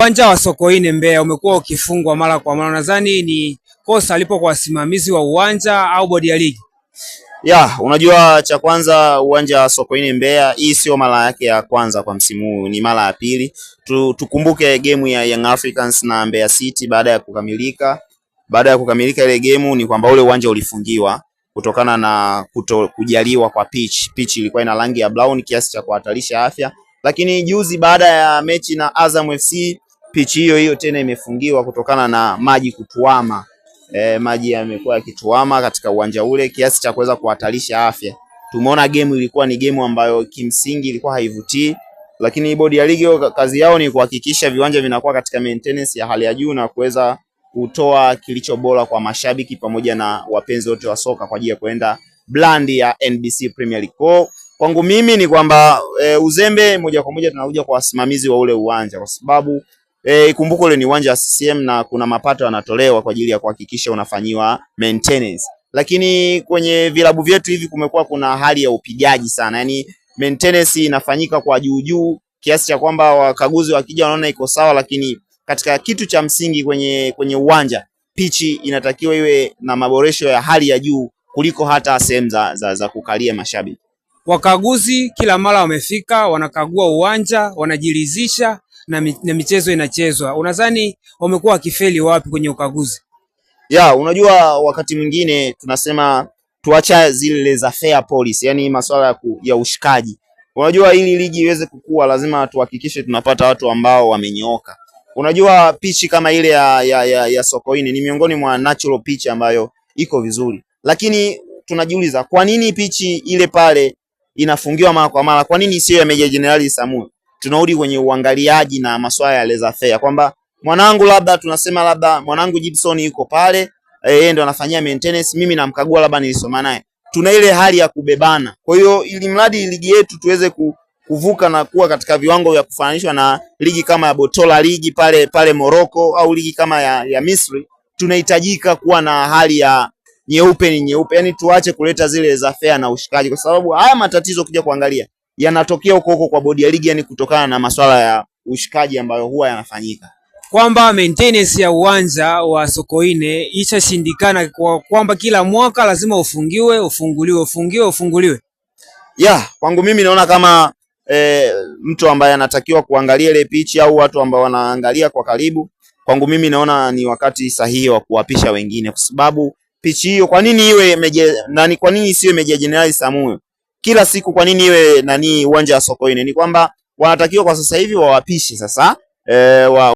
Uwanja wa Sokoine Mbeya umekuwa ukifungwa mara kwa mara. Nadhani ni kosa lipo kwa wasimamizi wa uwanja au bodi ya ligi. Unajua cha kwanza, uwanja wa Sokoine Mbeya hii sio mara yake ya kwanza kwa msimu huu, ni mara ya pili. Tukumbuke game ya Young Africans na Mbeya City baada ya kukamilika ile game ni kwamba ule uwanja ulifungiwa kutokana na kujaliwa kwa pitch. Pitch ilikuwa ina rangi ya brown kiasi cha kuhatarisha afya. Lakini juzi baada ya mechi na Azam FC, pitch hiyo tena imefungiwa kutokana na maji kutuama. Maji yamekuwa yakituama katika uwanja ule kiasi cha kuweza kuhatarisha afya. Tumeona game ilikuwa ni game ambayo kimsingi ilikuwa haivutii, lakini bodi ya ligi kazi yao ni kuhakikisha viwanja vinakuwa katika maintenance ya hali ya juu na kuweza kutoa kilicho bora kwa mashabiki pamoja na wapenzi wote wa soka kwa ajili ya kuenda brand ya NBC Premier League. Kwangu mimi ni kwamba uzembe moja kwa moja tunakuja kwa wasimamizi wa ule uwanja, kwa sababu ikumbuke ule ni uwanja wa CCM na kuna mapato yanatolewa kwa ajili ya kuhakikisha unafanyiwa maintenance. Lakini kwenye vilabu vyetu hivi kumekuwa kuna hali ya upigaji sana. Yaani maintenance inafanyika kwa juu kiasi cha kwamba wakaguzi wakija wanaona iko sawa, lakini katika kitu cha msingi kwenye uwanja, pichi inatakiwa iwe na maboresho ya hali ya juu kuliko hata sehemu za kukalia mashabiki. Wakaguzi kila mara wamefika, wanakagua uwanja, wanajiridhisha na michezo inachezwa. Unadhani wamekuwa wakifeli wapi kwenye ukaguzi? Unajua wakati mwingine tunasema tuacha zile za fair policy, yani masuala ya ushikaji. Unajua ili ligi iweze kukua lazima tuhakikishe tunapata watu ambao wamenyooka. Unajua pichi kama ile ya Sokoine ni miongoni mwa natural pitch ambayo iko vizuri. Lakini tunajiuliza kwa nini pichi ile pale inafungiwa mara kwa mara? Kwa nini sio ya Meja Jenerali Samuel? Tunarudi kwenye uangaliaji na masuala ya laissez faire, kwamba mwanangu Gibson yuko pale, yeye ndo anafanyia maintenance, mimi namkagua, labda nilisoma naye. Tuna ile hali ya kubebana. Kwa hiyo ili mradi ligi yetu tuweze kuvuka na kuwa katika viwango vya kufananishwa na ligi kama ya Botola ligi pale Morocco au ligi kama ya Misri, tunahitajika kuwa na hali ya nyeupe ni nyeupe. Yani tuache kuleta zile za fair na ushikaji, kwa sababu haya matatizo kuja kuangalia yanatokea huko kwa bodi ya ligi, yani kutokana na masuala ya ushikaji ambayo huwa yanafanyika. Kwamba maintenance ya uwanja wa Sokoine ishashindikana, kwamba kila mwaka lazima ufunguliwe. Kwangu mimi naona kama mtu ambaye anatakiwa kuangalia ile pichi au watu ambao wanaangalia kwa karibu, kwangu mimi naona ni wakati sahihi wa kuwapisha wengine, kwa sababu pichi hiyo kwa nini kwa nini isiwe Meja Jenerali Samuel kila siku? Kwa nini iwe uwanja wa Sokoine? Ni kwamba wanatakiwa kwa sasa hivi wawapishe sasa